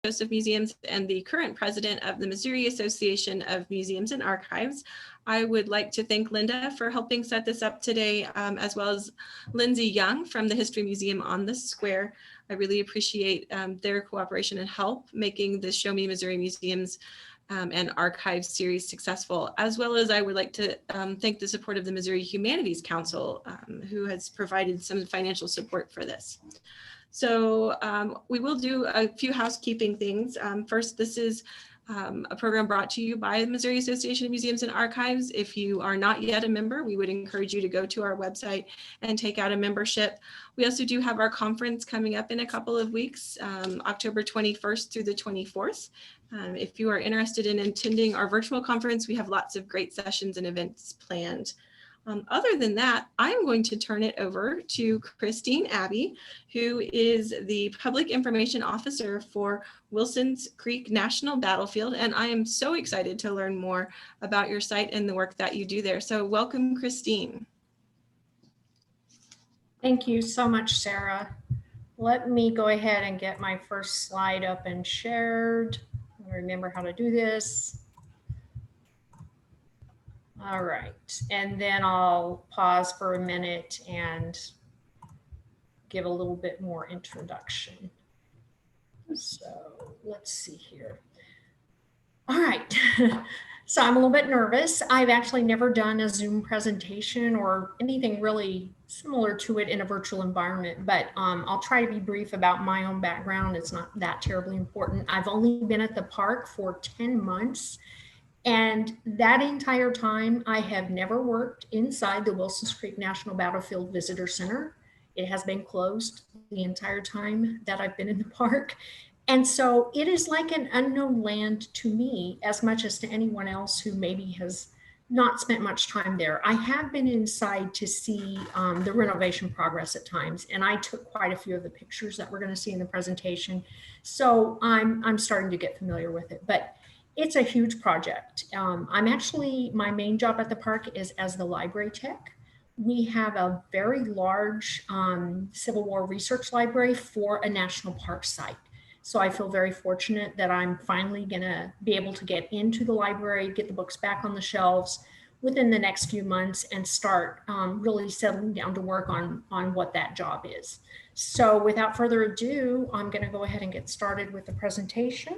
Joseph Museums and the current president of the Missouri Association of Museums and Archives. I would like to thank Linda for helping set this up today, as well as Lindsay Young from the History Museum on the Square. I really appreciate their cooperation and help making the Show Me Missouri Museums and Archives series successful, as well as I would like to thank the support of the Missouri Humanities Council, who has provided some financial support for this. So we will do a few housekeeping things. First, this is a program brought to you by the Missouri Association of Museums and Archives. If you are not yet a member, we would encourage you to go to our website and take out a membership. We also do have our conference coming up in a couple of weeks, October 21st through the 24th. If you are interested in attending our virtual conference, we have lots of great sessions and events planned. Other than that, I'm going to turn it over to Kristine Abbey, who is the Public Information Officer for Wilson's Creek National Battlefield, and I am so excited to learn more about your site and the work that you do there. So welcome, Kristine. Thank you so much, Sarah. Let me go ahead and get my first slide up and shared. Remember how to do this. All right, and then I'll pause for a minute and give a little bit more introduction. So let's see here. All right, so I'm a little bit nervous. I've actually never done a Zoom presentation or anything really similar to it in a virtual environment, but I'll try to be brief about my own background. It's not that terribly important. I've only been at the park for 10 months. And that entire time, I have never worked inside the Wilson's Creek National Battlefield Visitor Center. It has been closed the entire time that I've been in the park. And so it is like an unknown land to me as much as to anyone else who maybe has not spent much time there. I have been inside to see the renovation progress at times, and I took quite a few of the pictures that we're going to see in the presentation. So I'm starting to get familiar with it. But it's a huge project. My main job at the park is as the library tech. We have a very large Civil War research library for a national park site. So I feel very fortunate that I'm finally gonna be able to get into the library, get the books back on the shelves within the next few months and start really settling down to work on what that job is. So without further ado, I'm gonna go ahead and get started with the presentation.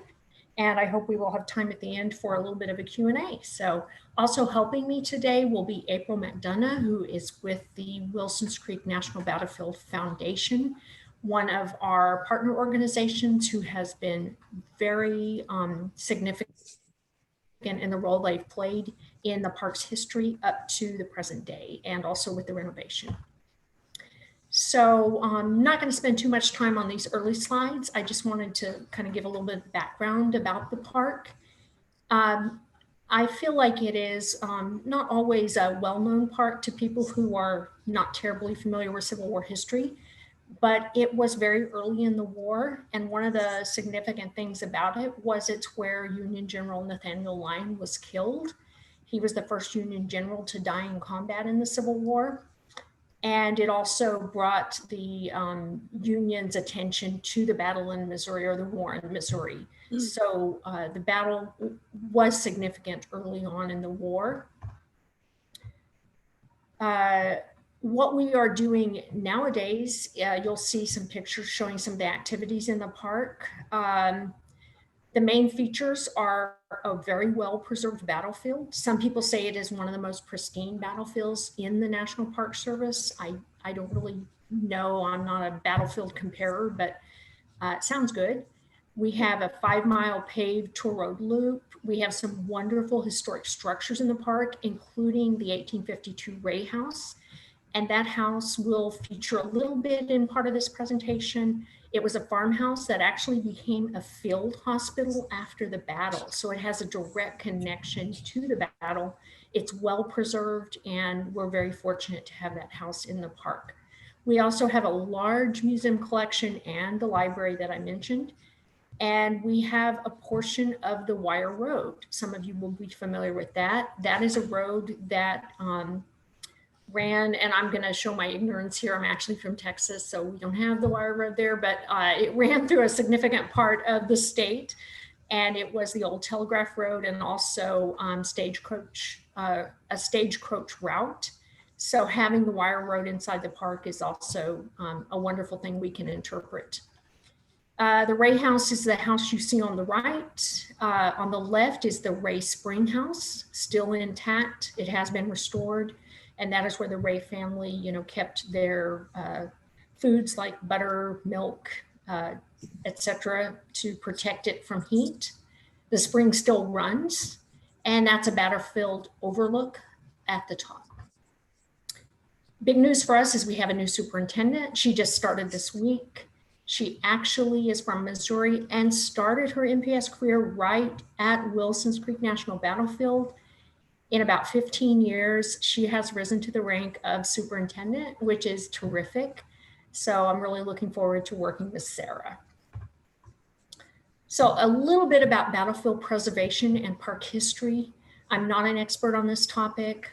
And I hope we will have time at the end for a little bit of a Q&A. So also helping me today will be April McDonough, who is with the Wilson's Creek National Battlefield Foundation, one of our partner organizations who has been very significant in the role they've played in the park's history up to the present day, and also with the renovation. So I'm not going to spend too much time on these early slides. I just wanted to kind of give a little bit of background about the park. I feel like it is not always a well-known park to people who are not terribly familiar with Civil War history, but it was very early in the war. And one of the significant things about it was it's where Union General Nathaniel Lyon was killed. He was the first Union general to die in combat in the Civil War. And it also brought the Union's attention to the battle in Missouri, or the war in Missouri. So the battle was significant early on in the war. What we are doing nowadays, you'll see some pictures showing some of the activities in the park. The main features are a very well-preserved battlefield. Some people say it is one of the most pristine battlefields in the National Park Service. I don't really know, I'm not a battlefield comparer, but it sounds good. We have a 5-mile paved tour road loop. We have some wonderful historic structures in the park, including the 1852 Ray House. And that house will feature a little bit in part of this presentation. It was a farmhouse that actually became a field hospital after the battle. So it has a direct connection to the battle. It's well preserved, and we're very fortunate to have that house in the park. We also have a large museum collection and the library that I mentioned. And we have a portion of the Wire Road. Some of you will be familiar with that. That is a road that ran, and I'm going to show my ignorance here. I'm actually from Texas, so we don't have the wire road there, but it ran through a significant part of the state, and it was the old Telegraph Road and also a stagecoach route. So having the wire road inside the park is also a wonderful thing we can interpret. The Ray House is the house you see on the right. On the left is the Ray Spring House, still intact. It has been restored. And that is where the Ray family, kept their foods like butter, milk, etc., to protect it from heat. The spring still runs, and that's a battlefield overlook at the top. Big news for us is we have a new superintendent. She just started this week. She actually is from Missouri and started her MPS career right at Wilson's Creek National Battlefield. In about 15 years, she has risen to the rank of superintendent, which is terrific. So I'm really looking forward to working with Sarah. So a little bit about battlefield preservation and park history. I'm not an expert on this topic.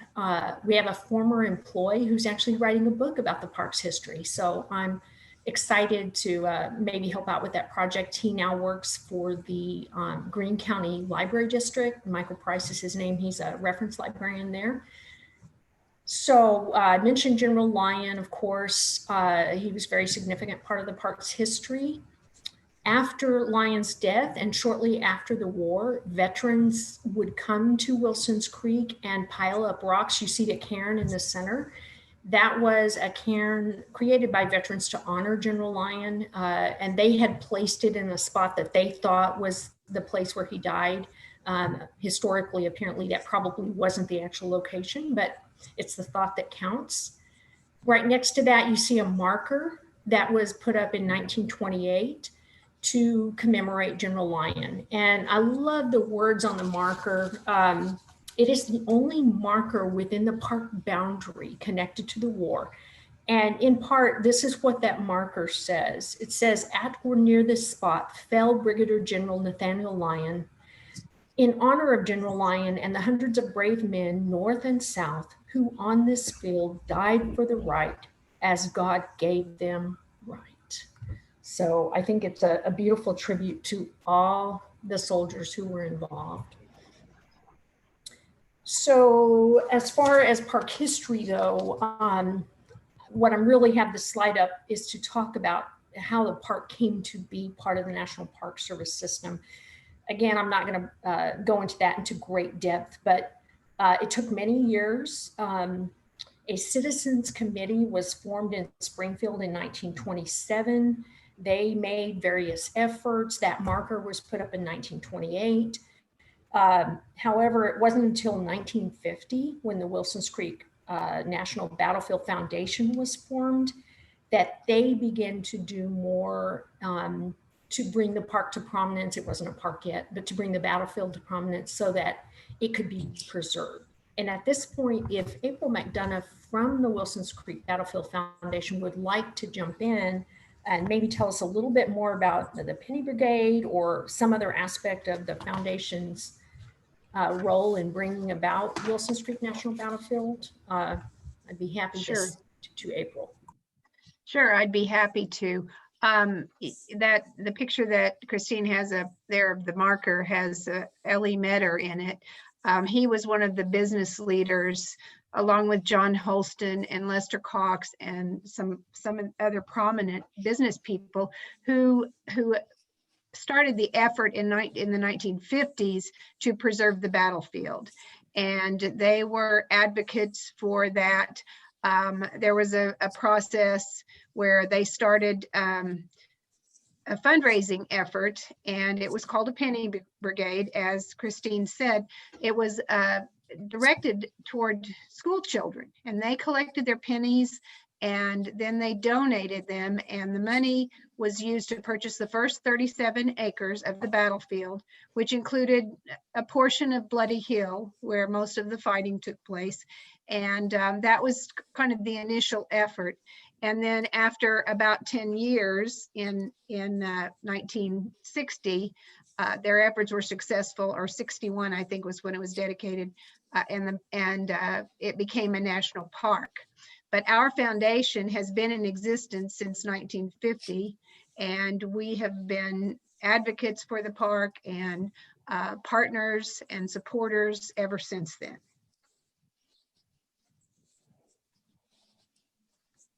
We have a former employee who's actually writing a book about the park's history. So I'm excited to maybe help out with that project. He now works for the Greene County Library District. Michael Price is his name. He's a reference librarian there. So I mentioned General Lyon, of course. He was a very significant part of the park's history. After Lyon's death and shortly after the war, veterans would come to Wilson's Creek and pile up rocks. You see the cairn in the center. That was a cairn created by veterans to honor General Lyon, and they had placed it in a spot that they thought was the place where he died. Historically, apparently, that probably wasn't the actual location, but it's the thought that counts. Right next to that, you see a marker that was put up in 1928 to commemorate General Lyon. And I love the words on the marker. It is the only marker within the park boundary connected to the war. And in part, this is what that marker says. It says, at or near this spot fell Brigadier General Nathaniel Lyon. In honor of General Lyon and the hundreds of brave men north and south who on this field died for the right as God gave them right. So I think it's a beautiful tribute to all the soldiers who were involved. So as far as park history though, what I'm really have the slide up is to talk about how the park came to be part of the National Park Service system. Again, I'm not going to go into that into great depth, but it took many years. A citizens committee was formed in Springfield in 1927. They made various efforts. That marker was put up in 1928. However, it wasn't until 1950 when the Wilson's Creek National Battlefield Foundation was formed that they began to do more to bring the park to prominence. It wasn't a park yet, but to bring the battlefield to prominence so that it could be preserved. And at this point, if April McDonough from the Wilson's Creek Battlefield Foundation would like to jump in and maybe tell us a little bit more about the Penny Brigade or some other aspect of the foundation's role in bringing about Wilson's Creek National Battlefield, I'd be happy to April. Sure, I'd be happy to. That the picture that Kristine has up there, the marker has Ellie Metter in it. He was one of the business leaders, along with John Holston and Lester Cox and some other prominent business people who started the effort in the 1950s to preserve the battlefield. And they were advocates for that. There was a process where they started a fundraising effort, and it was called a Penny Brigade. As Kristine said, it was directed toward school children, and they collected their pennies and then they donated them, and the money was used to purchase the first 37 acres of the battlefield, which included a portion of Bloody Hill where most of the fighting took place. And that was kind of the initial effort. And then after about 10 years in 1960, their efforts were successful, or 61, I think, was when it was dedicated, and it became a national park. But our foundation has been in existence since 1950, and we have been advocates for the park and partners and supporters ever since then.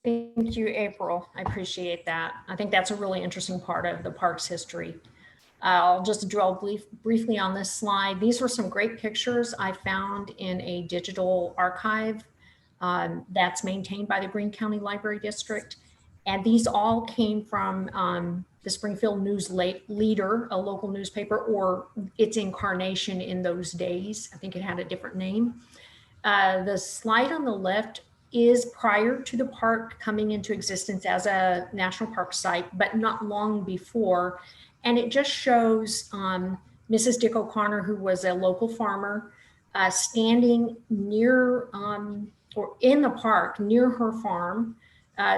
Thank you, April. I appreciate that. I think that's a really interesting part of the park's history. I'll just dwell briefly on this slide. These were some great pictures I found in a digital archive that's maintained by the Greene County Library District. And these all came from the Springfield News Leader, a local newspaper, or its incarnation in those days. I think it had a different name. The slide on the left is prior to the park coming into existence as a national park site, but not long before. And it just shows Mrs. Dick O'Connor, who was a local farmer, standing near or in the park near her farm,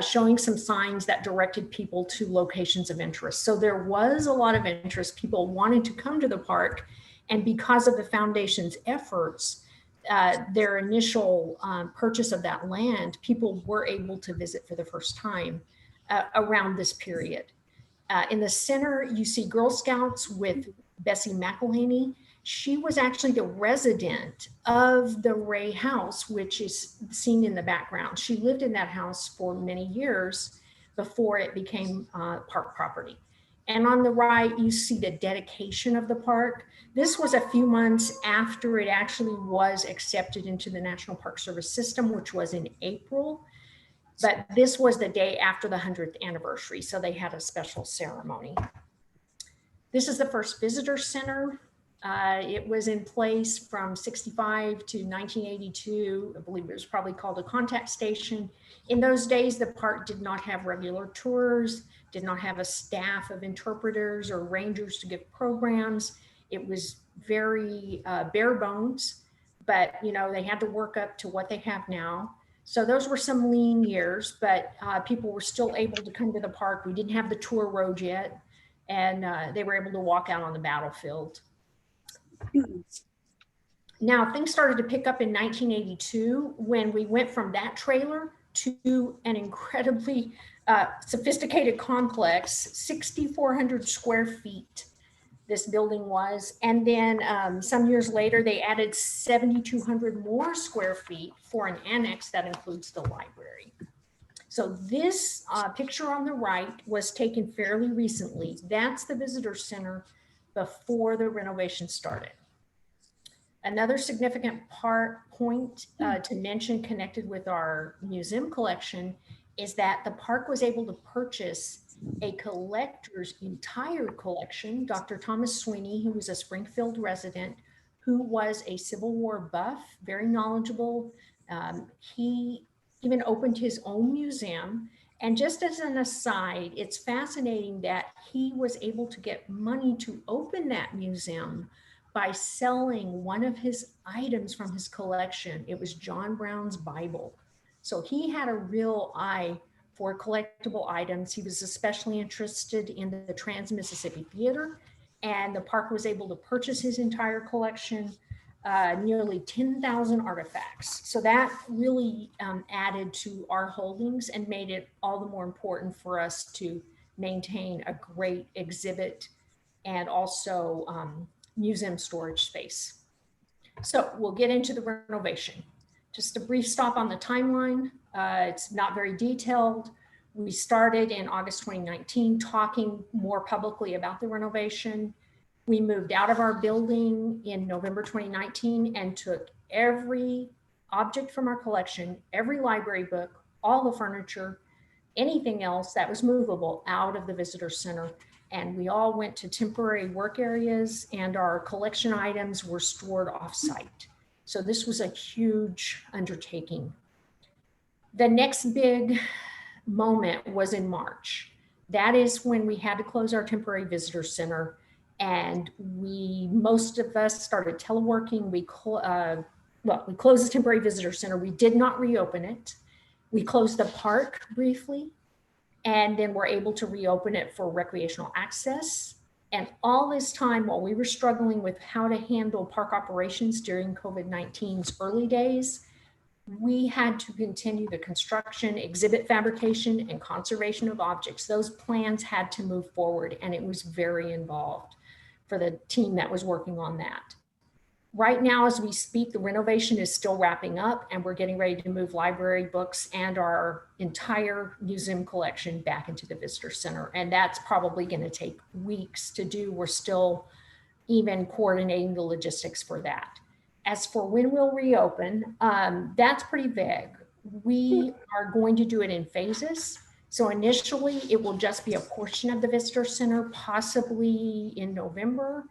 showing some signs that directed people to locations of interest. So there was a lot of interest. People wanted to come to the park. And because of the foundation's efforts, their initial purchase of that land, people were able to visit for the first time around this period. In the center, you see Girl Scouts with Bessie McElhaney. She was actually the resident of the Ray house, which is seen in the background. She lived in that house for many years before it became park property. And on the right, you see the dedication of the park. This was a few months after it actually was accepted into the National Park Service system, which was in April. But this was the day after the 100th anniversary, so they had a special ceremony. This is the first visitor center. It was in place from 65 to 1982. I believe it was probably called a contact station. In those days, the park did not have regular tours, did not have a staff of interpreters or rangers to give programs. It was very bare bones, but they had to work up to what they have now. So those were some lean years, but people were still able to come to the park. We didn't have the tour road yet, and they were able to walk out on the battlefield. Now, things started to pick up in 1982 when we went from that trailer to an incredibly sophisticated complex, 6,400 square feet. This building was, and then some years later, they added 7,200 more square feet for an annex that includes the library. So this picture on the right was taken fairly recently. That's the visitor center before the renovation started. Another significant point to mention connected with our museum collection is that the park was able to purchase a collector's entire collection. Dr. Thomas Sweeney, who was a Springfield resident, who was a Civil War buff, very knowledgeable. He even opened his own museum. And just as an aside, it's fascinating that he was able to get money to open that museum by selling one of his items from his collection. It was John Brown's Bible. So he had a real eye for collectible items. He was especially interested in the Trans-Mississippi Theater, and the park was able to purchase his entire collection, nearly 10,000 artifacts. So that really added to our holdings and made it all the more important for us to maintain a great exhibit and also museum storage space. So we'll get into the renovation. Just a brief stop on the timeline. It's not very detailed. We started in August 2019 talking more publicly about the renovation. We moved out of our building in November 2019 and took every object from our collection, every library book, all the furniture, anything else that was movable out of the visitor center. And we all went to temporary work areas, and our collection items were stored off-site. So this was a huge undertaking. The next big moment was in March. That is when we had to close our temporary visitor center, and most of us started teleworking. We closed the temporary visitor center. We did not reopen it. We closed the park briefly, and then we're able to reopen it for recreational access. And all this time, while we were struggling with how to handle park operations during COVID-19's early days, we had to continue the construction, exhibit fabrication, and conservation of objects. Those plans had to move forward, and it was very involved for the team that was working on that. Right now, as we speak, the renovation is still wrapping up, and we're getting ready to move library books and our entire museum collection back into the visitor center. And that's probably going to take weeks to do. We're still even coordinating the logistics for that. As for when we'll reopen, that's pretty vague. We are going to do it in phases. So initially, it will just be a portion of the visitor center, possibly in November.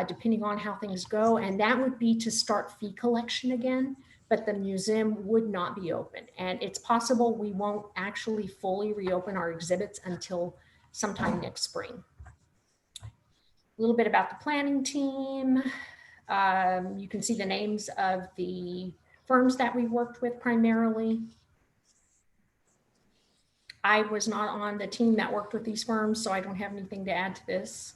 Depending on how things go. And that would be to start fee collection again, but the museum would not be open. And it's possible we won't actually fully reopen our exhibits until sometime next spring. A little bit about the planning team. You can see the names of the firms that we worked with primarily. I was not on the team that worked with these firms, so I don't have anything to add to this.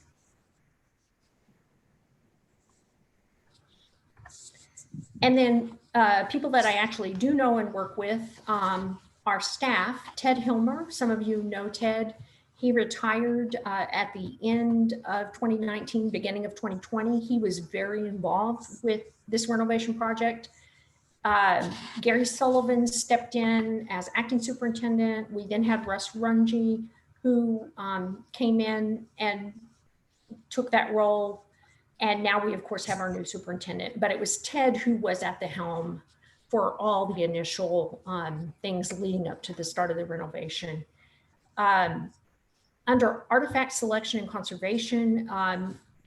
And then people that I actually do know and work with are staff. Ted Hilmer, some of you know Ted. He retired at the end of 2019, beginning of 2020. He was very involved with this renovation project. Gary Sullivan stepped in as acting superintendent. We then had Russ Runge, who came in and took that role. And now we, of course, have our new superintendent, but it was Ted who was at the helm for all the initial things leading up to the start of the renovation. Under artifact selection and conservation,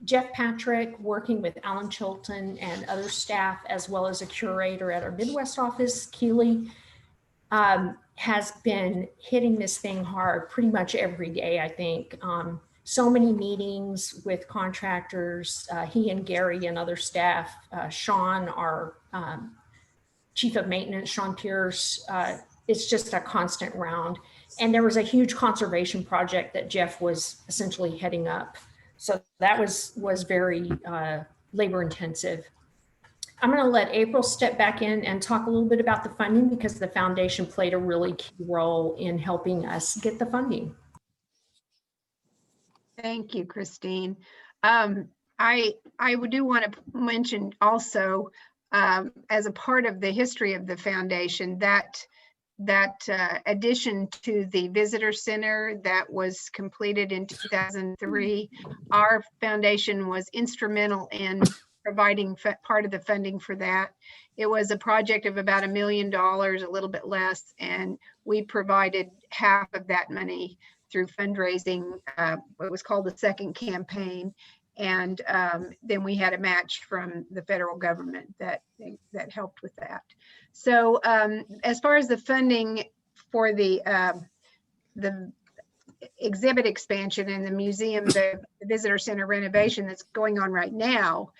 Jeff Patrick, working with Alan Chilton and other staff, as well as a curator at our Midwest office, Keeley, has been hitting this thing hard pretty much every day, I think. So many meetings with contractors, he and Gary and other staff, Sean, our chief of maintenance, Sean Pierce, it's just a constant round. And there was a huge conservation project that Jeff was essentially heading up. So that was very labor intensive. I'm going to let April step back in and talk a little bit about the funding, because the foundation played a really key role in helping us get the funding. Thank you, Kristine. I do want to mention also, as a part of the history of the foundation, that addition to the visitor center that was completed in 2003, our foundation was instrumental in providing part of the funding for that. It was a project of about $1 million, a little bit less, and we provided half of that money through fundraising, what was called the second campaign. And then we had a match from the federal government that helped with that. So as far as the funding for the exhibit expansion and the museum, the visitor center renovation that's going on right now,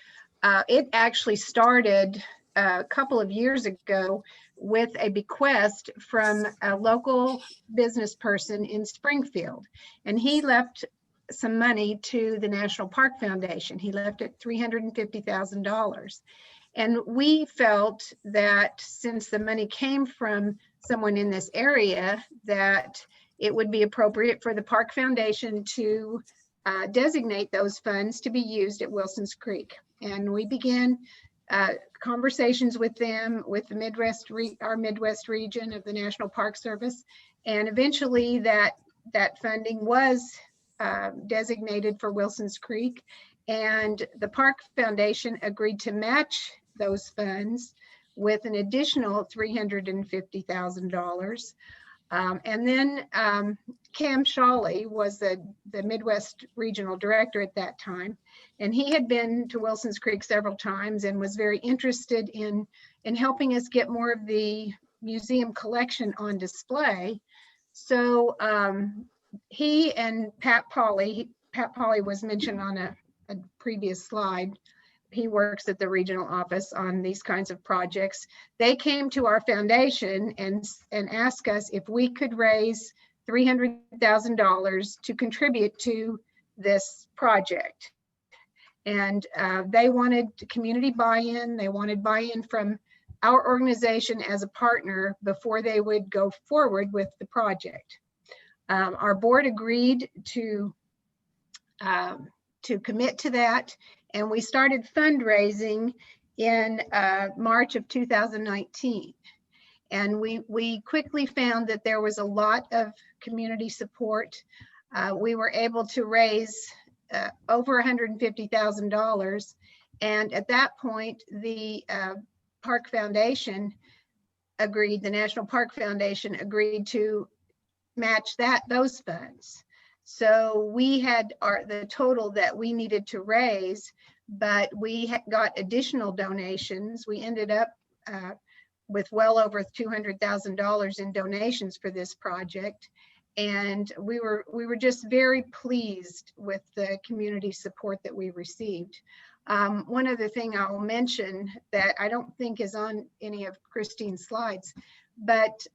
it actually started a couple of years ago with a bequest from a local business person in Springfield. And he left some money to the National Park Foundation. He left it $350,000. And we felt that since the money came from someone in this area, that it would be appropriate for the Park Foundation to designate those funds to be used at Wilson's Creek. And we began conversations with them, with the our Midwest region of the National Park Service. And eventually that funding was designated for Wilson's Creek, and the Park Foundation agreed to match those funds with an additional $350,000. And then Cam Shawley was the Midwest Regional Director at that time, and he had been to Wilson's Creek several times and was very interested in helping us get more of the museum collection on display. So he and Pat Pauley was mentioned on a previous slide. He works at the regional office on these kinds of projects. They came to our foundation and asked us if we could raise $300,000 to contribute to this project. And they wanted community buy-in. They wanted buy-in from our organization as a partner before they would go forward with the project. Our board agreed to commit to that, and we started fundraising in March of 2019. And we quickly found that there was a lot of community support. We were able to raise over $150,000. And at that point, the Park Foundation agreed, the National Park Foundation agreed to match those funds. So we had the total that we needed to raise, but we got additional donations. We ended up with well over $200,000 in donations for this project. And we were just very pleased with the community support that we received. One other thing I'll mention that I don't think is on any of Kristine's slides, but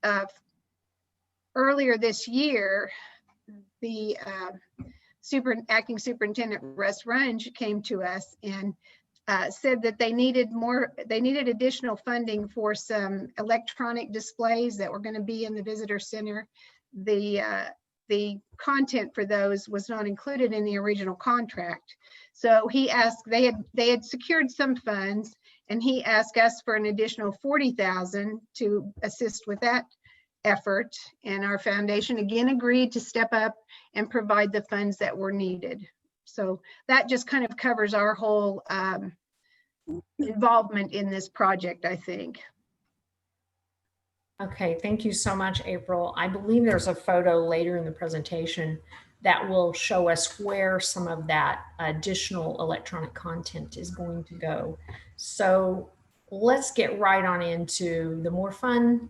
earlier this year, the acting superintendent Russ Runge came to us and said that they needed additional funding for some electronic displays that were going to be in the visitor center. The content for those was not included in the original contract. So he asked, they had secured some funds, and he asked us for an additional $40,000 to assist with that effort. And our foundation again agreed to step up and provide the funds that were needed. So that just kind of covers our whole involvement in this project, I think. Okay, thank you so much, April. I believe there's a photo later in the presentation that will show us where some of that additional electronic content is going to go. So let's get right on into the more fun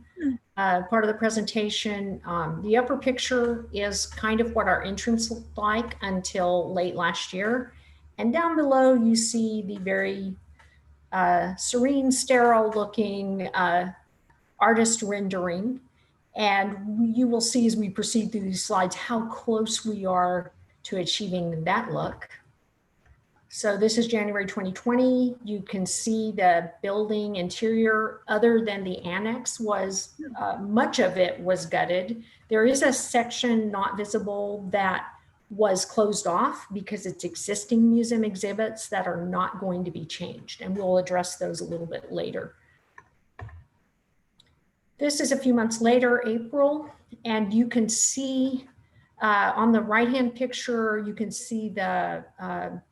part of the presentation. The upper picture is kind of what our entrance looked like until late last year. And down below, you see the very serene, sterile looking artist rendering. And you will see as we proceed through these slides how close we are to achieving that look. So this is January 2020. You can see the building interior, other than the annex, was much of it was gutted. There is a section not visible that was closed off because it's existing museum exhibits that are not going to be changed, and we'll address those a little bit later. This is a few months later, April, and you can see on the right-hand picture, you can see the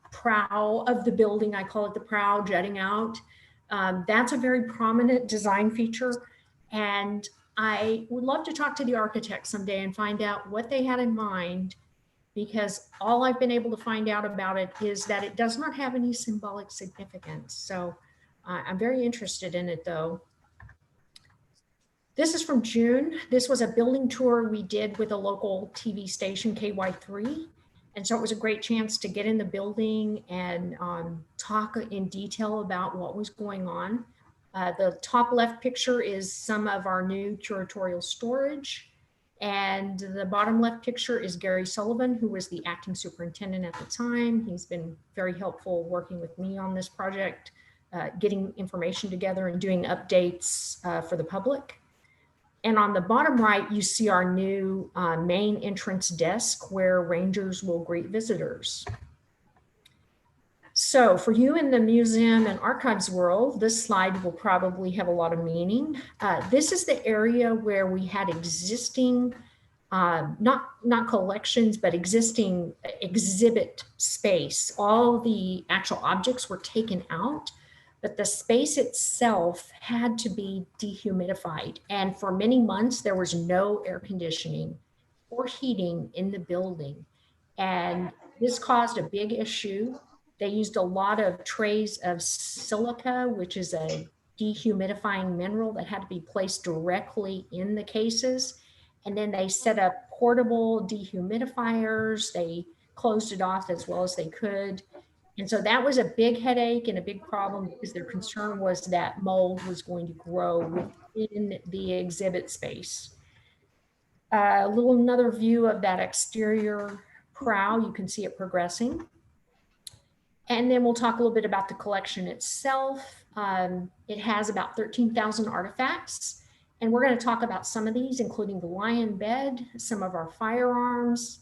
prow of the building. I call it the prow jutting out. That's a very prominent design feature, and I would love to talk to the architect someday and find out what they had in mind, because all I've been able to find out about it is that it does not have any symbolic significance. So I'm very interested in it though. This is from June. This was a building tour we did with a local TV station, KY3. And so it was a great chance to get in the building and talk in detail about what was going on. The top left picture is some of our new curatorial storage. And the bottom left picture is Gary Sullivan, who was the acting superintendent at the time. He's been very helpful working with me on this project, getting information together and doing updates for the public. And on the bottom right, you see our new main entrance desk where rangers will greet visitors. So for you in the museum and archives world, this slide will probably have a lot of meaning. This is the area where we had existing, not collections, but existing exhibit space. All the actual objects were taken out, but the space itself had to be dehumidified. And for many months, there was no air conditioning or heating in the building. And this caused a big issue. They used a lot of trays of silica, which is a dehumidifying mineral that had to be placed directly in the cases. And then they set up portable dehumidifiers. They closed it off as well as they could. And so that was a big headache and a big problem because their concern was that mold was going to grow within the exhibit space. Another view of that exterior prow. You can see it progressing. And then we'll talk a little bit about the collection itself. It has about 13,000 artifacts. And we're going to talk about some of these, including the lion bed, some of our firearms,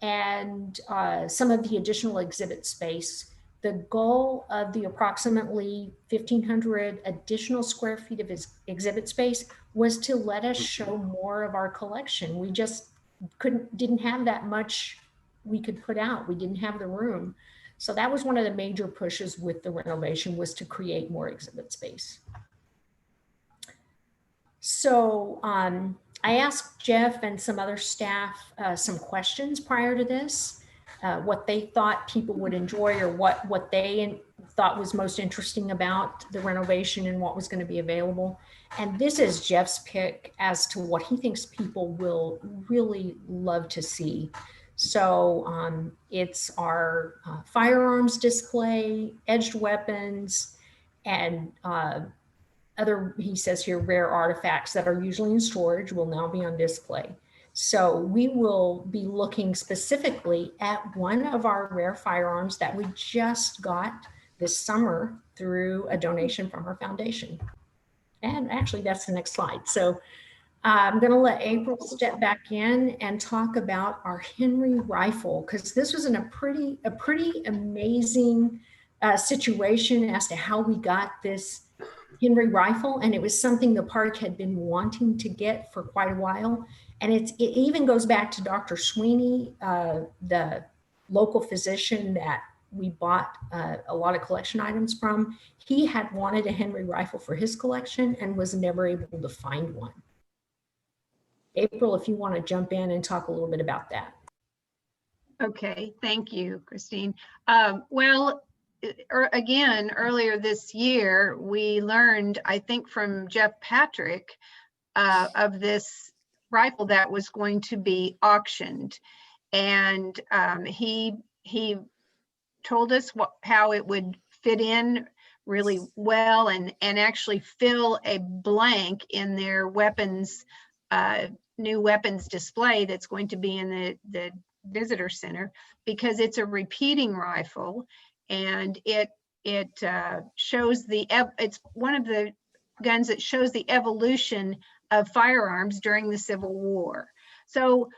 and some of the additional exhibit space. The goal of the approximately 1,500 additional square feet of exhibit space was to let us show more of our collection. We just didn't have that much we could put out. We didn't have the room. So that was one of the major pushes with the renovation, was to create more exhibit space. So I asked Jeff and some other staff some questions prior to this, what they thought people would enjoy, or what they thought was most interesting about the renovation and what was going to be available. And this is Jeff's pick as to what he thinks people will really love to see. So it's our firearms display, edged weapons, and other, he says here, rare artifacts that are usually in storage will now be on display. So we will be looking specifically at one of our rare firearms that we just got this summer through a donation from our foundation. And actually, that's the next slide. So I'm going to let April step back in and talk about our Henry rifle, because this was in a pretty amazing situation as to how we got this Henry rifle. And it was something the park had been wanting to get for quite a while. And it even goes back to Dr. Sweeney, the local physician that we bought a lot of collection items from. He had wanted a Henry rifle for his collection and was never able to find one. April, if you want to jump in and talk a little bit about that. Okay, thank you, Kristine. Well, again, earlier this year, we learned, I think from Jeff Patrick, of this rifle that was going to be auctioned. And he told us how it would fit in really well and actually fill a blank in their weapons, new weapons display that's going to be in the visitor center, because it's a repeating rifle, and it shows it's one of the guns that shows the evolution of firearms during the Civil War. So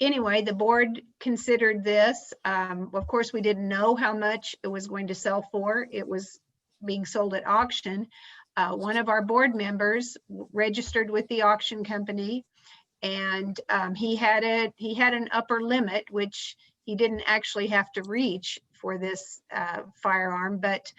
anyway, the board considered this. Of course, we didn't know how much it was going to sell for. It was being sold at auction. One of our board members registered with the auction company, and he had an upper limit, which he didn't actually have to reach for this firearm, but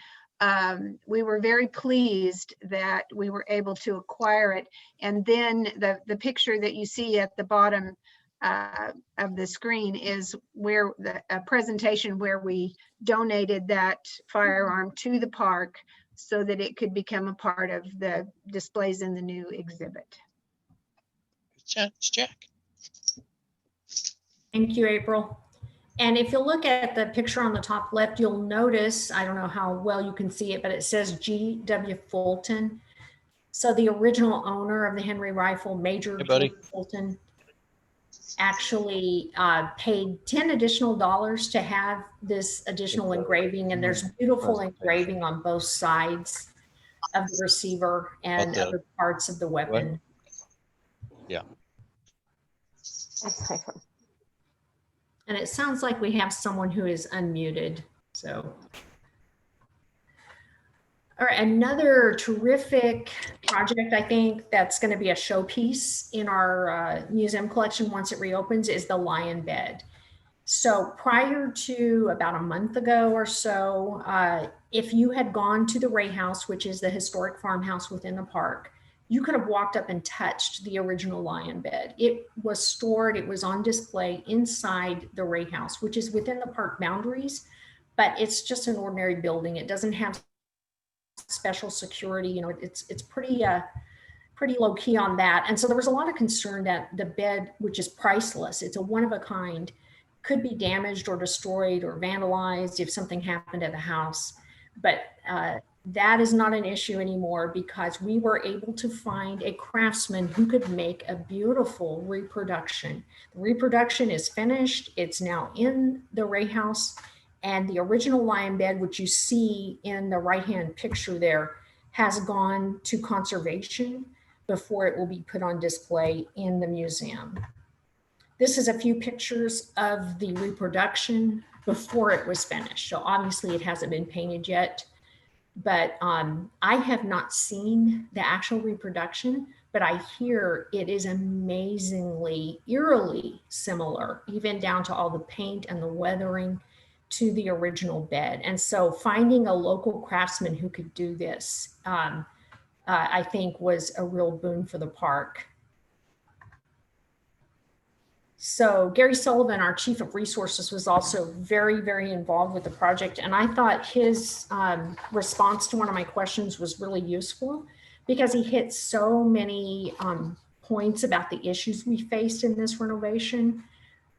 we were very pleased that we were able to acquire it. And then the picture that you see at the bottom of the screen is where a presentation where we donated that firearm to the park so that it could become a part of the displays in the new exhibit. Jack. Thank you, April. And if you look at the picture on the top left, you'll notice, I don't know how well you can see it, but it says G.W. Fulton. So the original owner of the Henry rifle, Major George Fulton, actually paid $10 additional to have this additional engraving. And there's beautiful engraving on both sides of the receiver and other parts of the weapon. Yeah. And it sounds like we have someone who is unmuted. So, all right, another terrific project, I think, that's going to be a showpiece in our museum collection once it reopens is the lion bed. So prior to about a month ago or so, if you had gone to the Ray House, which is the historic farmhouse within the park, you could have walked up and touched the original lion bed. It was stored, it was on display inside the Ray House, which is within the park boundaries, but it's just an ordinary building. It doesn't have special security, you know, it's pretty low key on that. And so there was a lot of concern that the bed, which is priceless, it's a one of a kind, could be damaged or destroyed or vandalized if something happened at the house. But That is not an issue anymore because we were able to find a craftsman who could make a beautiful reproduction. The reproduction is finished. It's now in the Ray House, and the original lion bed, which you see in the right-hand picture there, has gone to conservation before it will be put on display in the museum. This is a few pictures of the reproduction before it was finished. So obviously it hasn't been painted yet, but I have not seen the actual reproduction, but I hear it is amazingly, eerily similar, even down to all the paint and the weathering, to the original bed. And so finding a local craftsman who could do this, I think was a real boon for the park. So Gary Sullivan, our Chief of Resources, was also very, very involved with the project. And I thought his response to one of my questions was really useful because he hit so many points about the issues we faced in this renovation.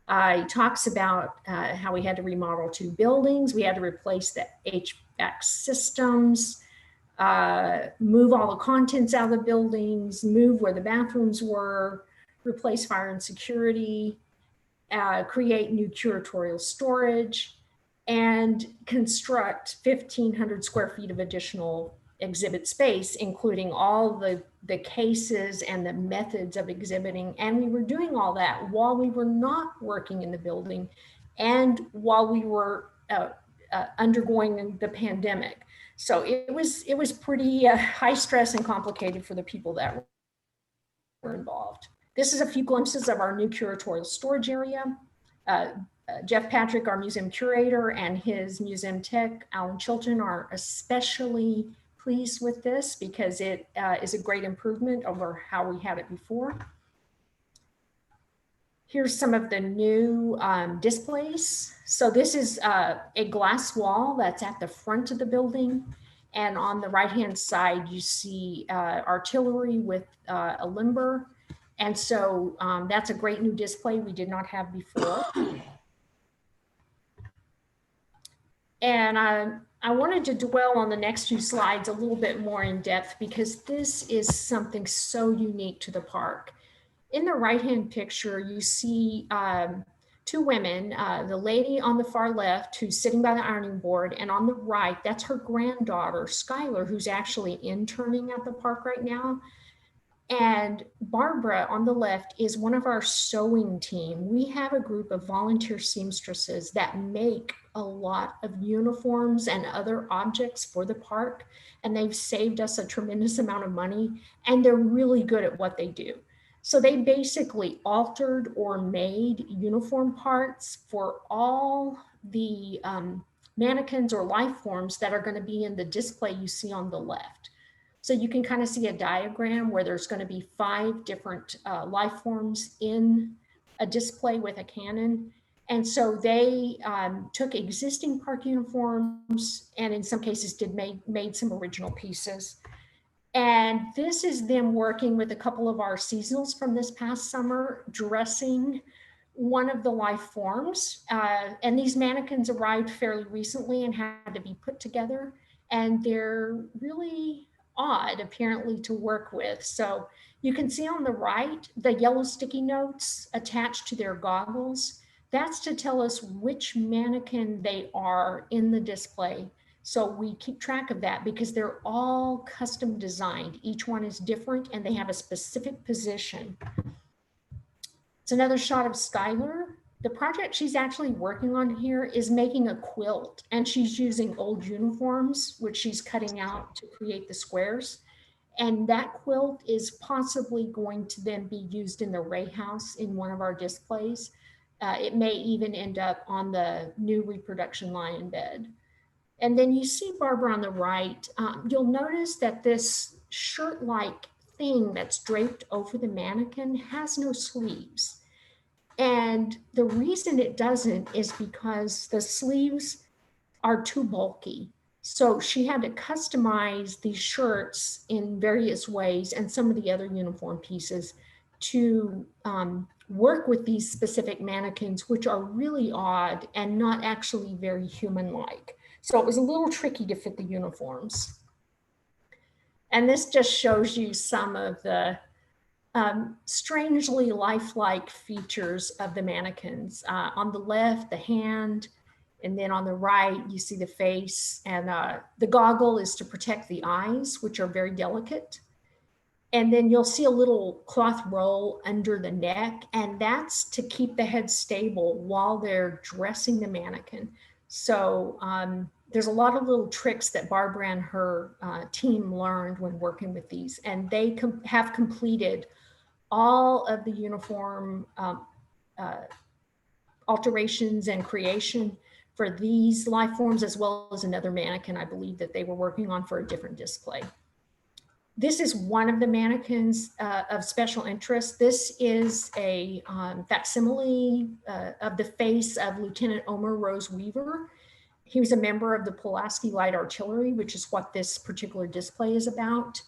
He talks about how we had to remodel 2 buildings. We had to replace the HVAC systems, move all the contents out of the buildings, move where the bathrooms were, replace fire and security, create new curatorial storage, and construct 1,500 square feet of additional exhibit space, including all the cases and the methods of exhibiting. And we were doing all that while we were not working in the building and while we were undergoing the pandemic. So it was pretty high stress and complicated for the people that were involved. This is a few glimpses of our new curatorial storage area. Jeff Patrick, our museum curator, and his museum tech, Alan Chilton, are especially pleased with this because it is a great improvement over how we had it before. Here's some of the new displays. So this is a glass wall that's at the front of the building. And on the right-hand side, you see artillery with a limber. And so that's a great new display we did not have before. And I wanted to dwell on the next few slides a little bit more in depth because this is something so unique to the park. In the right-hand picture, you see 2 women, the lady on the far left who's sitting by the ironing board, and on the right, that's her granddaughter, Skylar, who's actually interning at the park right now. And Barbara on the left is one of our sewing team. We have a group of volunteer seamstresses that make a lot of uniforms and other objects for the park. And they've saved us a tremendous amount of money, and they're really good at what they do. So they basically altered or made uniform parts for all the mannequins or life forms that are going to be in the display you see on the left. So you can kind of see a diagram where there's going to be 5 different life forms in a display with a cannon. And so they took existing park uniforms and in some cases made some original pieces. And this is them working with a couple of our seasonals from this past summer, dressing one of the life forms. And these mannequins arrived fairly recently and had to be put together. And they're really odd, apparently, to work with. So you can see on the right, the yellow sticky notes attached to their goggles. That's to tell us which mannequin they are in the display. So we keep track of that because they're all custom designed. Each one is different and they have a specific position. It's another shot of Skylar. The project she's actually working on here is making a quilt, and she's using old uniforms, which she's cutting out to create the squares. And that quilt is possibly going to then be used in the Ray House in one of our displays. It may even end up on the new reproduction lion bed. And then you see Barbara on the right. You'll notice that this shirt-like thing that's draped over the mannequin has no sleeves. And the reason it doesn't is because the sleeves are too bulky. So she had to customize these shirts in various ways and some of the other uniform pieces to work with these specific mannequins, which are really odd and not actually very human-like. So it was a little tricky to fit the uniforms. And this just shows you some of the strangely lifelike features of the mannequins. On the left, the hand, and then on the right, you see the face. And the goggle is to protect the eyes, which are very delicate. And then you'll see a little cloth roll under the neck, and that's to keep the head stable while they're dressing the mannequin. So there's a lot of little tricks that Barbara and her team learned when working with these, and they have completed all of the uniform alterations and creation for these life forms, as well as another mannequin, I believe, that they were working on for a different display. This is one of the mannequins of special interest. This is a facsimile of the face of Lieutenant Omer Rose Weaver. He was a member of the Pulaski Light Artillery, which is what this particular display is about.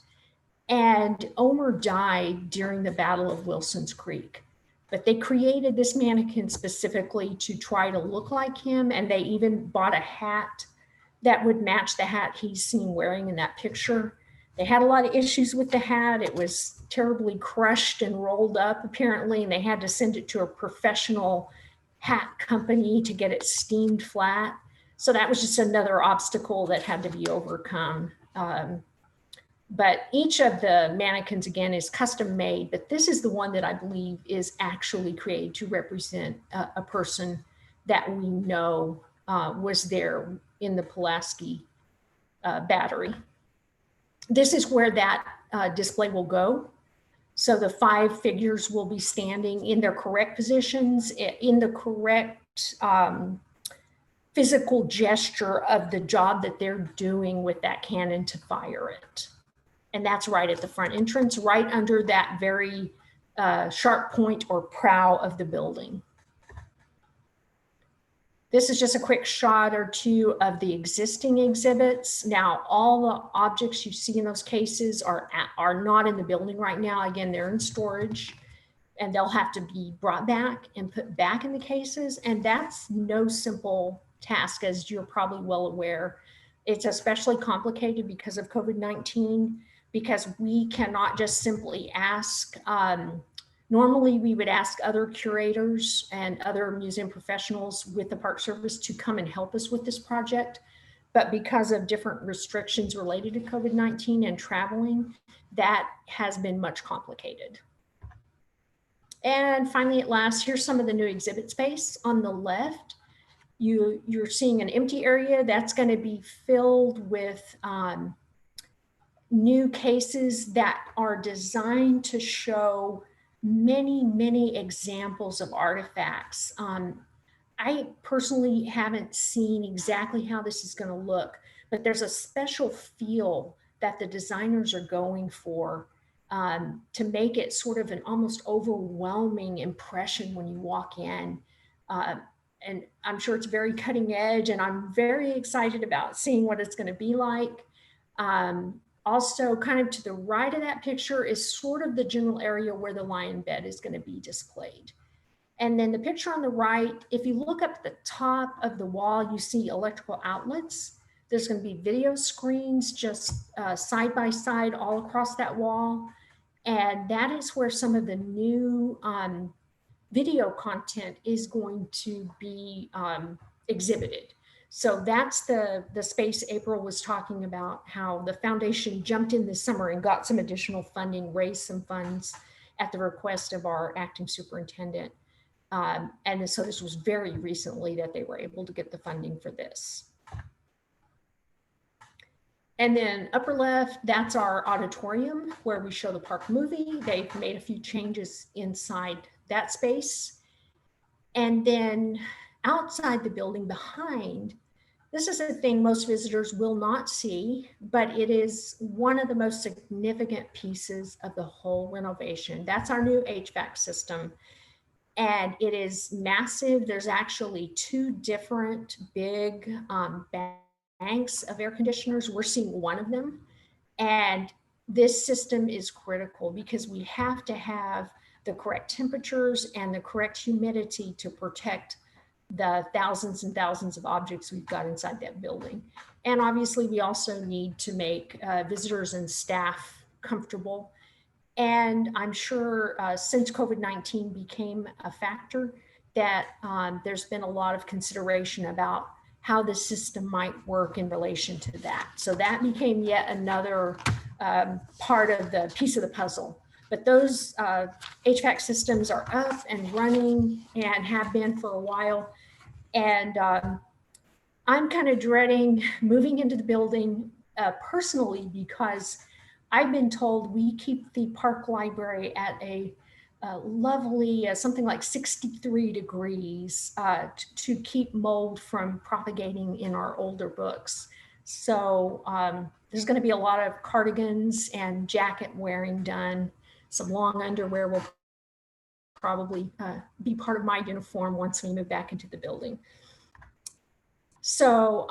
And Omer died during the Battle of Wilson's Creek. But they created this mannequin specifically to try to look like him. And they even bought a hat that would match the hat he's seen wearing in that picture. They had a lot of issues with the hat. It was terribly crushed and rolled up, apparently, and they had to send it to a professional hat company to get it steamed flat. So that was just another obstacle that had to be overcome. But each of the mannequins, again, is custom made, but this is the one that I believe is actually created to represent a person that we know was there in the Pulaski battery. This is where that display will go. So the 5 figures will be standing in their correct positions, in the correct physical gesture of the job that they're doing with that cannon to fire it. And that's right at the front entrance, right under that very sharp point or prow of the building. This is just a quick shot or two of the existing exhibits. Now, all the objects you see in those cases are not in the building right now. Again, they're in storage, and they'll have to be brought back and put back in the cases. And that's no simple task, as you're probably well aware. It's especially complicated because of COVID-19, because we cannot just simply ask, normally we would ask other curators and other museum professionals with the Park Service to come and help us with this project. But because of different restrictions related to COVID-19 and traveling, that has been much complicated. And finally, at last, here's some of the new exhibit space. On the left, you're seeing an empty area that's going to be filled with new cases that are designed to show many, many examples of artifacts. I personally haven't seen exactly how this is going to look, but there's a special feel that the designers are going for to make it sort of an almost overwhelming impression when you walk in. And I'm sure it's very cutting edge, and I'm very excited about seeing what it's going to be like. Also, kind of to the right of that picture is sort of the general area where the lion bed is going to be displayed. And then the picture on the right, if you look up at the top of the wall, you see electrical outlets. There's going to be video screens just side by side all across that wall. And that is where some of the new video content is going to be exhibited. So that's the space April was talking about, how the foundation jumped in this summer and got some additional funding, raised some funds at the request of our acting superintendent. And so this was very recently that they were able to get the funding for this. And then upper left, that's our auditorium where we show the park movie. They've made a few changes inside that space. And then outside the building behind, this is a thing most visitors will not see, but it is one of the most significant pieces of the whole renovation. That's our new HVAC system. And it is massive. There's actually 2 different big banks of air conditioners. We're seeing one of them. And this system is critical because we have to have the correct temperatures and the correct humidity to protect the thousands and thousands of objects we've got inside that building. And obviously, we also need to make visitors and staff comfortable. And I'm sure since COVID-19 became a factor, that there's been a lot of consideration about how the system might work in relation to that. So that became yet another part of the piece of the puzzle. But those HVAC systems are up and running and have been for a while. And I'm kind of dreading moving into the building personally, because I've been told we keep the park library at a lovely, something like 63 degrees to keep mold from propagating in our older books. So there's going to be a lot of cardigans and jacket wearing done. Some long underwear will probably be part of my uniform once we move back into the building. So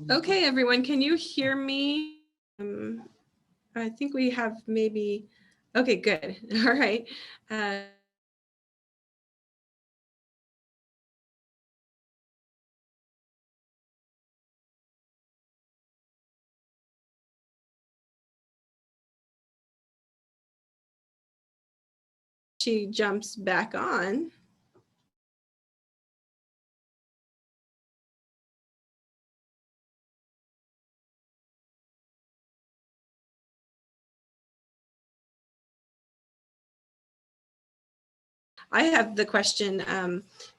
Okay, everyone, can you hear me? I think we have maybe, okay, good. All right. She jumps back on. I have the question.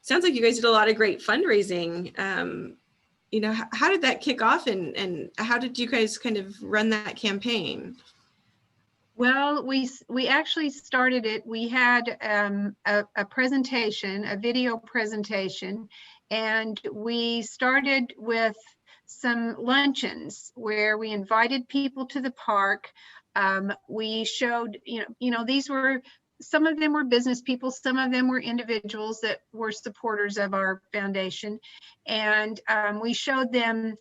Sounds like you guys did a lot of great fundraising. You know, how did that kick off, and how did you guys kind of run that campaign? Well, we actually started it. We had a presentation, a video presentation, and we started with some luncheons where we invited people to the park. We showed, these were, some of them were business people, some of them were individuals that were supporters of our foundation, and we showed them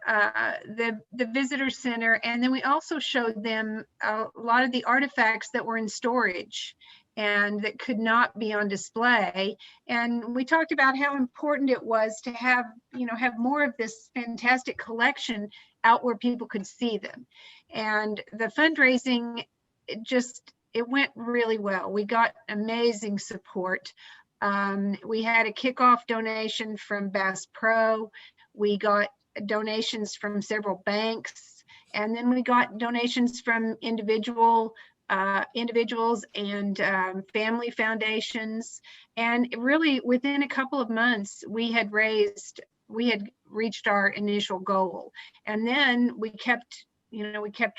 the visitor center, and then we also showed them a lot of the artifacts that were in storage and that could not be on display. And we talked about how important it was to have more of this fantastic collection out where people could see them. And the fundraising, it went really well. We got amazing support. We had a kickoff donation from Bass Pro. We got donations from several banks, and then we got donations from individuals and family foundations. And really, within a couple of months, we had reached our initial goal. And then we kept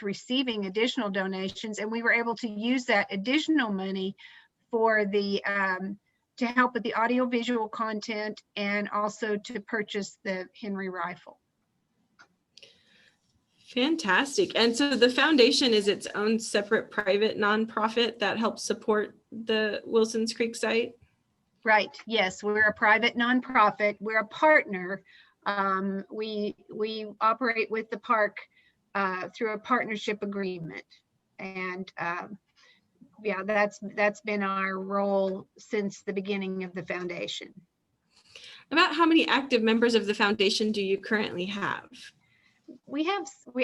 receiving additional donations, and we were able to use that additional money for the to help with the audiovisual content, and also to purchase the Henry rifle. Fantastic. And so the foundation is its own separate private nonprofit that helps support the Wilson's Creek site? Right. Yes, we're a private nonprofit. We're a partner. We operate with the park through a partnership agreement, and yeah, that's been our role since the beginning of the foundation. About how many active members of the foundation do you currently have? we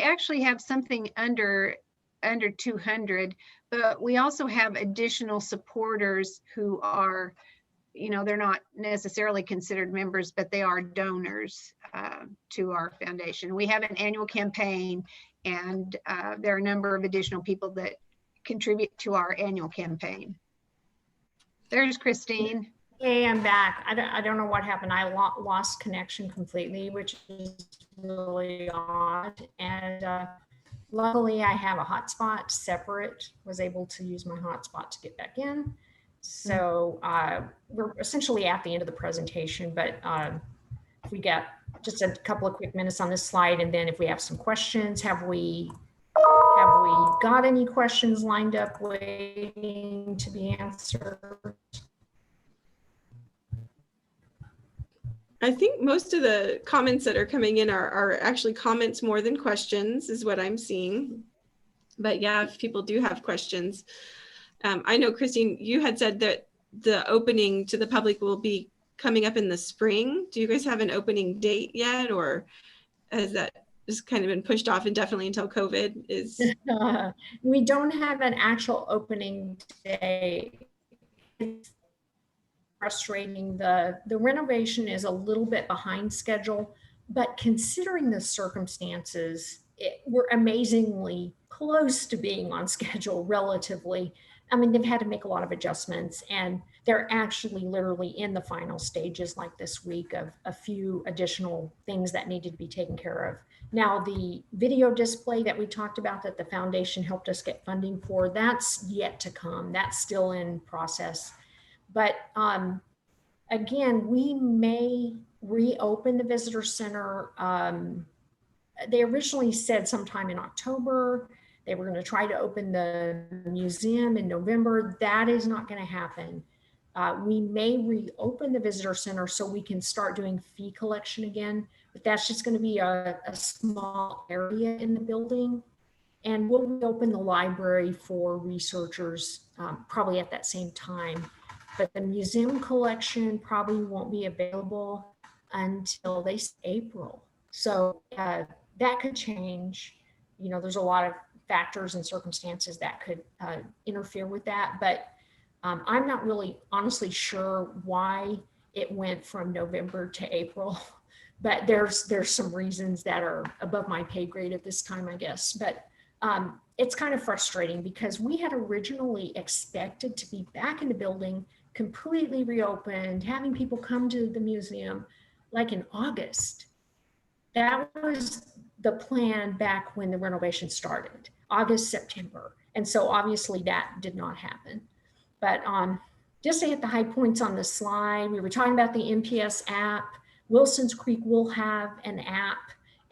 actually have something under 200, but we also have additional supporters who are, they're not necessarily considered members, but they are donors to our foundation. We have an annual campaign, and there are a number of additional people that contribute to our annual campaign. There's Kristine. Hey, I'm back. I don't know what happened. I lost connection completely, which is really odd. And luckily, I have a hotspot separate. Was able to use my hotspot to get back in. So we're essentially at the end of the presentation, but if we get just a couple of quick minutes on this slide, and then if we have some questions, have we got any questions lined up waiting to be answered? I think most of the comments that are coming in are actually comments more than questions, is what I'm seeing. But yeah, if people do have questions. I know, Kristine, you had said that the opening to the public will be coming up in the spring. Do you guys have an opening date yet, or has that just kind of been pushed off indefinitely until COVID is? We don't have an actual opening day. It's frustrating. The renovation is a little bit behind schedule, but considering the circumstances, we're amazingly close to being on schedule relatively. I mean, they've had to make a lot of adjustments, and they're actually literally in the final stages like this week of a few additional things that needed to be taken care of. Now, the video display that we talked about that the foundation helped us get funding for, that's yet to come. That's still in process. But again, we may reopen the visitor center. They originally said sometime in October. They were going to try to open the museum in November. That is not going to happen. We may reopen the visitor center so we can start doing fee collection again, but that's just going to be a small area in the building. And we'll reopen the library for researchers probably at that same time. But the museum collection probably won't be available until April. So that could change. There's a lot of factors and circumstances that could interfere with that. But I'm not really honestly sure why it went from November to April, but there's some reasons that are above my pay grade at this time, I guess. But it's kind of frustrating because we had originally expected to be back in the building, completely reopened, having people come to the museum like in August. That was the plan back when the renovation started, August, September. And so obviously that did not happen. But just to hit the high points on the slide, we were talking about the MPS app. Wilson's Creek will have an app,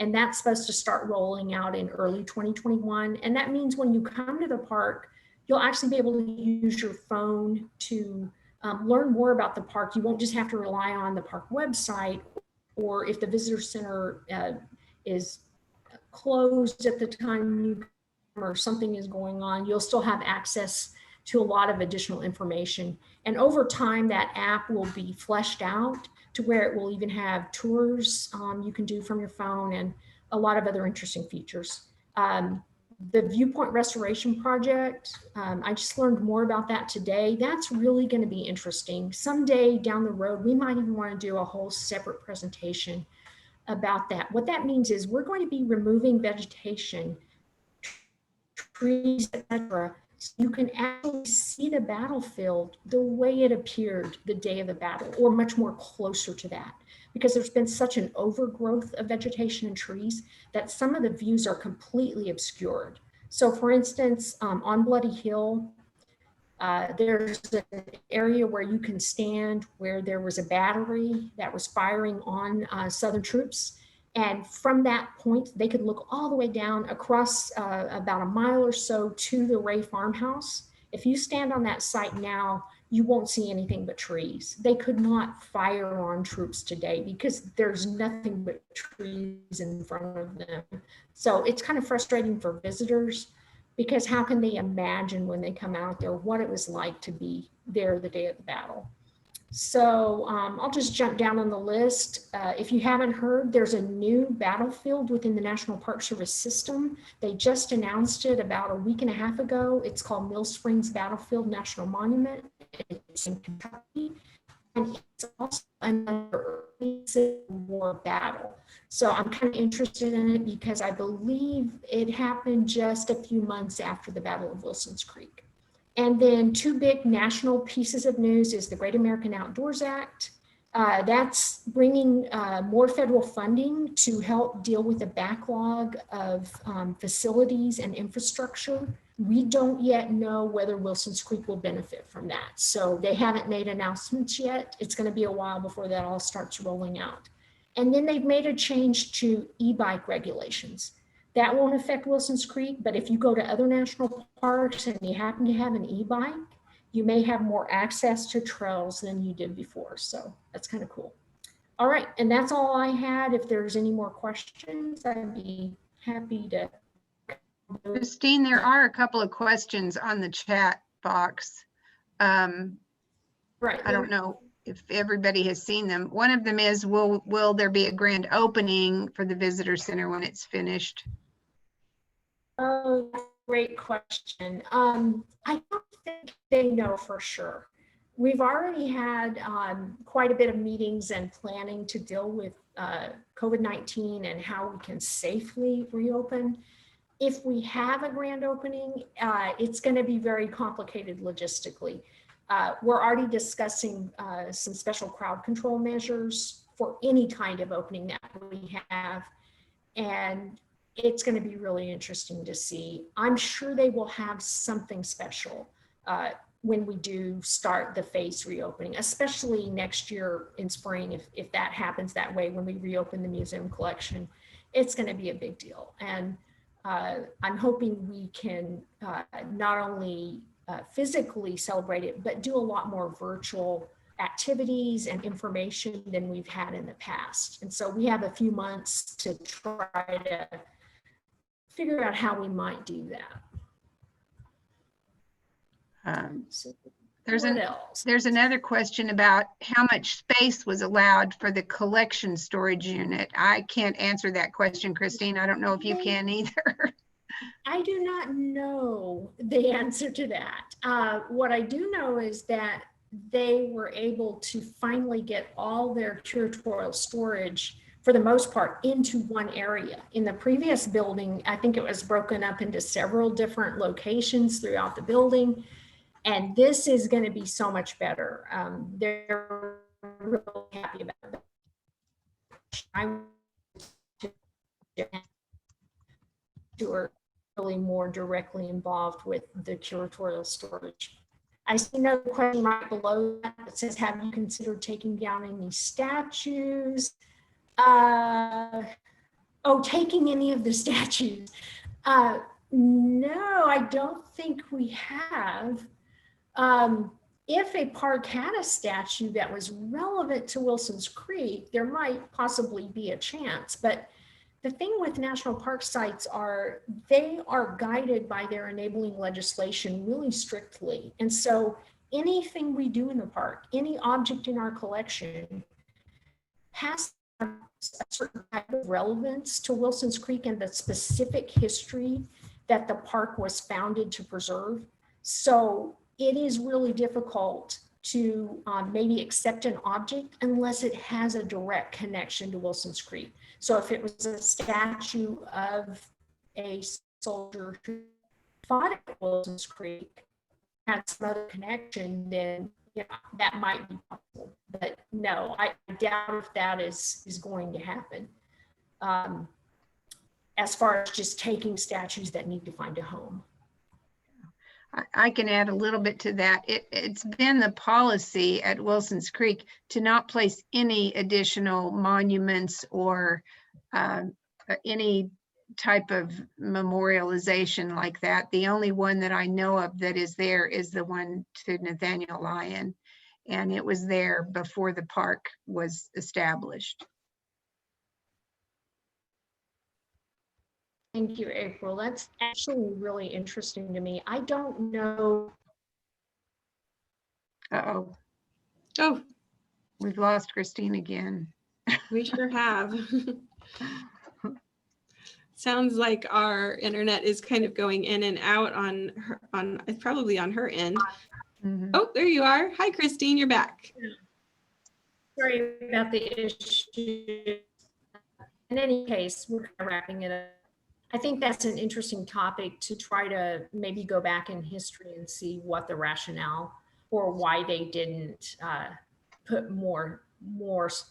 and that's supposed to start rolling out in early 2021. And that means when you come to the park, you'll actually be able to use your phone to learn more about the park. You won't just have to rely on the park website, or if the visitor center is closed at the time you come or something is going on, you'll still have access to a lot of additional information. And over time, that app will be fleshed out to where it will even have tours you can do from your phone and a lot of other interesting features. The viewpoint restoration project, I just learned more about that today. That's really going to be interesting. Someday down the road, we might even want to do a whole separate presentation about that. What that means is we're going to be removing vegetation, trees, etc. So you can actually see the battlefield the way it appeared the day of the battle, or much more closer to that, because there's been such an overgrowth of vegetation and trees that some of the views are completely obscured. So for instance, on Bloody Hill, there's an area where you can stand where there was a battery that was firing on Southern troops. And from that point, they could look all the way down across about a mile or so to the Ray farmhouse. If you stand on that site now, you won't see anything but trees. They could not fire on troops today because there's nothing but trees in front of them. So it's kind of frustrating for visitors, because how can they imagine when they come out there what it was like to be there the day of the battle? So I'll just jump down on the list. If you haven't heard, there's a new battlefield within the National Park Service system. They just announced it about a week and a half ago. It's called Mill Springs Battlefield National Monument. It's in Kentucky. And it's also another early Civil War battle. So I'm kind of interested in it because I believe it happened just a few months after the Battle of Wilson's Creek. And then two big national pieces of news is the Great American Outdoors Act. That's bringing more federal funding to help deal with the backlog of facilities and infrastructure. We don't yet know whether Wilson's Creek will benefit from that. So they haven't made announcements yet. It's going to be a while before that all starts rolling out. And then they've made a change to e-bike regulations. That won't affect Wilson's Creek, but if you go to other national parks and you happen to have an e-bike, you may have more access to trails than you did before. So that's kind of cool. All right, and that's all I had. If there's any more questions, I'd be happy to. Kristine, there are a couple of questions on the chat box. Right. I don't know if everybody has seen them. One of them is, will there be a grand opening for the visitor center when it's finished? Oh, great question. I don't think they know for sure. We've already had quite a bit of meetings and planning to deal with COVID-19 and how we can safely reopen. If we have a grand opening, it's going to be very complicated logistically. We're already discussing some special crowd control measures for any kind of opening that we have. And it's going to be really interesting to see. I'm sure they will have something special when we do start the phase reopening, especially next year in spring, if that happens that way, when we reopen the museum collection, it's going to be a big deal. And I'm hoping we can not only physically celebrate it, but do a lot more virtual activities and information than we've had in the past. And so we have a few months to try to figure out how we might do that. So There's another question about how much space was allowed for the collection storage unit. I can't answer that question, Kristine. I don't know if you can either. I do not know the answer to that. What I do know is that they were able to finally get all their curatorial storage, for the most part, into one area. In the previous building, I think it was broken up into several different locations throughout the building. And this is going to be so much better. They're really happy about it. Who are really more directly involved with the curatorial storage. I see another question right below that says, have you considered taking down any statues? Taking any of the statues? No, I don't think we have. If a park had a statue that was relevant to Wilson's Creek, there might possibly be a chance. But the thing with national park sites are they are guided by their enabling legislation really strictly. And so anything we do in the park, any object in our collection has a certain type of relevance to Wilson's Creek and the specific history that the park was founded to preserve. So it is really difficult to maybe accept an object unless it has a direct connection to Wilson's Creek. So if it was a statue of a soldier who fought at Wilson's Creek, had some other connection, then that might be possible. But no, I doubt if that is going to happen. As far as just taking statues that need to find a home. I can add a little bit to that. It's been the policy at Wilson's Creek to not place any additional monuments or any type of memorialization like that. The only one that I know of that is there is the one to Nathaniel Lyon, and it was there before the park was established. Thank you, April. That's actually really interesting to me. I don't know. Uh-oh. Oh, We've lost Kristine again. We sure have. Sounds like our internet is kind of going in and out on her, probably on her end. Mhm. Oh, there you are. Hi, Kristine, you're back. Sorry about the issue. In any case, we're kind of wrapping it up. I think that's an interesting topic to try to maybe go back in history and see what the rationale or why they didn't put more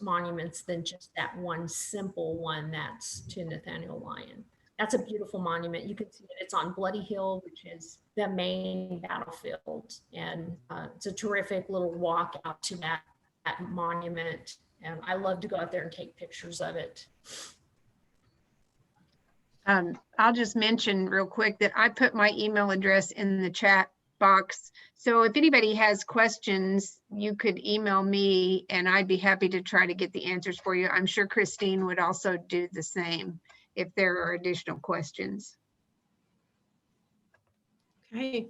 monuments than just that one simple one that's to Nathaniel Lyon. That's a beautiful monument. You can see it. It's on Bloody Hill, which is the main battlefield. And it's a terrific little walk out to that monument. And I love to go out there and take pictures of it. I'll just mention real quick that I put my email address in the chat box. So if anybody has questions, you could email me and I'd be happy to try to get the answers for you. I'm sure Kristine would also do the same if there are additional questions. Okay,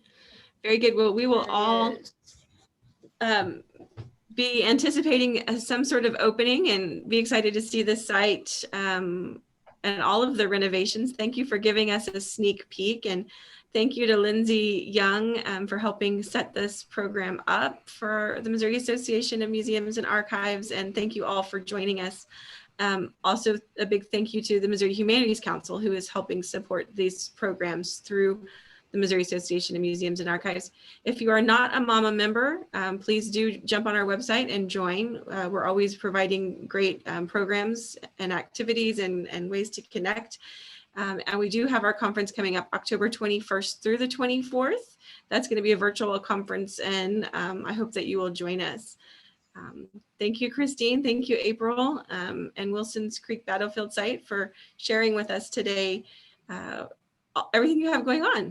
very good. Well, we will all be anticipating some sort of opening and be excited to see the site and all of the renovations. Thank you for giving us a sneak peek, and thank you to Lindsay Young for helping set this program up for the Missouri Association of Museums and Archives, and thank you all for joining us. Also, a big thank you to the Missouri Humanities Council, who is helping support these programs through the Missouri Association of Museums and Archives. If you are not a MAMA member, please do jump on our website and join. We're always providing great programs and activities and ways to connect. And we do have our conference coming up October 21st through the 24th. That's going to be a virtual conference, and I hope that you will join us. Thank you, Kristine. Thank you, April, and Wilson's Creek Battlefield Site for sharing with us today everything you have going on.